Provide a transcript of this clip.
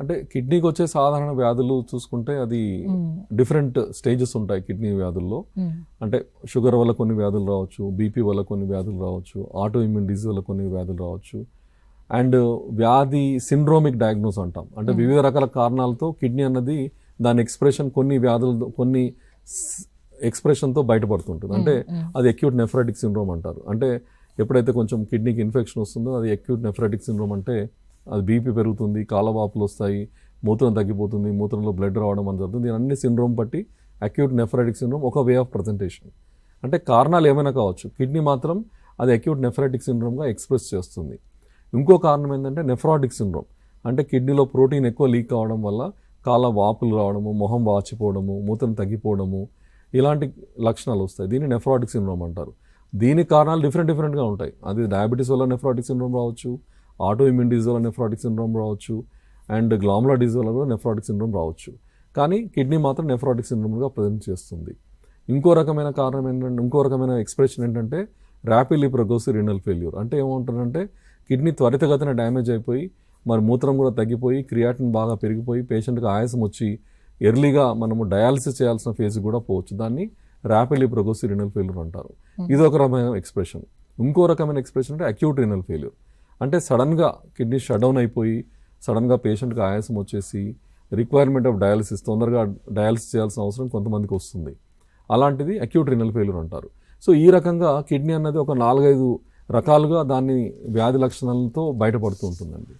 అంటే కిడ్నీకి వచ్చే సాధారణ వ్యాధులు చూసుకుంటే అది డిఫరెంట్ స్టేజెస్ ఉంటాయి కిడ్నీ వ్యాధుల్లో. అంటే షుగర్ వల్ల కొన్ని వ్యాధులు రావచ్చు, బీపీ వల్ల కొన్ని వ్యాధులు రావచ్చు, ఆటో ఇమ్యూన్ డిసీజ్ వల్ల కొన్ని వ్యాధులు రావచ్చు. అండ్ వ్యాధి సిండ్రోమిక్ డయాగ్నోస్ అంటాం. అంటే వివిధ రకాల కారణాలతో కిడ్నీ అన్నది దాని ఎక్స్ప్రెషన్ కొన్ని వ్యాధులతో కొన్ని ఎక్స్ప్రెషన్తో బయటపడుతుంటుంది. అంటే అది అక్యూట్ నెఫ్రైటిక్ సిండ్రోమ్ అంటారు. అంటే ఎప్పుడైతే కొంచెం కిడ్నీకి ఇన్ఫెక్షన్ వస్తుందో అది అక్యూట్ నెఫ్రైటిక్ సిండ్రోమ్. అంటే అది బీపీ పెరుగుతుంది, కాలవాపులు వస్తాయి, మూత్రం తగ్గిపోతుంది, మూత్రంలో బ్లడ్ రావడం అని జరుగుతుంది. దీని అన్ని సిండ్రోమ్ బట్టి అక్యూట్ నెఫ్రైటిక్ సిండ్రోమ్ ఒక వే ఆఫ్ ప్రజెంటేషన్. అంటే కారణాలు ఏమైనా కావచ్చు, కిడ్నీ మాత్రం అది అక్యూట్ నెఫ్రైటిక్ సిండ్రోమ్గా ఎక్స్ప్రెస్ చేస్తుంది. ఇంకో కారణం ఏంటంటే నెఫ్రాటిక్ సిండ్రోమ్. అంటే కిడ్నీలో ప్రోటీన్ ఎక్కువ లీక్ కావడం వల్ల కాల వాపులు రావడము, మొహం వాచిపోవడము, మూత్రం తగ్గిపోవడము, ఇలాంటి లక్షణాలు వస్తాయి. దీన్ని నెఫ్రాటిక్ సిండ్రోమ్ అంటారు. దీని కారణాలు డిఫరెంట్గా ఉంటాయి. అది డయాబెటీస్ వల్ల నెఫ్రాటిక్ సిండ్రోమ్ రావచ్చు, ఆటో ఇమ్యూన్ డిసీజ్ వల్ల నెఫ్రాటిక్ సిండ్రోమ్ రావచ్చు, అండ్ గ్లాములర్ డిసీజ్ వల్ల కూడా నెఫ్రాటిక్ సిండ్రోమ్ రావచ్చు. కానీ కిడ్నీ మాత్రం నెఫ్రాటిక్ సిండ్రోమ్గా ప్రజెంట్ చేస్తుంది. ఇంకో రకమైన కారణం ఏంటంటే, ఇంకో రకమైన ఎక్స్ప్రెషన్ ఏంటంటే ర్యాపిడ్లీ ప్రోగ్రెసివ్ రీనల్ ఫెయిల్యూర్. అంటే ఏమంటారంటే కిడ్నీ త్వరితగతిన డ్యామేజ్ అయిపోయి మరి మూత్రం కూడా తగ్గిపోయి క్రియాటిన్ బాగా పెరిగిపోయి పేషెంట్కి ఆయాసం వచ్చి ఎర్లీగా మనము డయాలసిస్ చేయాల్సిన ఫేజ్ కూడా పోవచ్చు. దాన్ని ర్యాపిడ్లీ ప్రోగ్రెసివ్ రీనల్ ఫెయిల్యూర్ అంటారు. ఇది ఒక రకమైన ఎక్స్ప్రెషన్. ఇంకో రకమైన ఎక్స్ప్రెషన్ అంటే అక్యూట్ రీనల్ ఫెయిల్యూర్. అంటే సడన్గా కిడ్నీ షట్ డౌన్ అయిపోయి సడన్గా పేషెంట్కి ఆయాసం వచ్చేసి రిక్వైర్మెంట్ ఆఫ్ డయాలసిస్, తొందరగా డయాలసిస్ చేయాల్సిన అవసరం కొంతమందికి వస్తుంది. అలాంటిది అక్యూట్ రీనల్ ఫెయిల్యూర్ అంటారు. సో ఈ రకంగా కిడ్నీ అన్నది ఒక 4-5 రకాలుగా దాన్ని వ్యాధి లక్షణాలతో బయటపడుతూ ఉంటుందండి.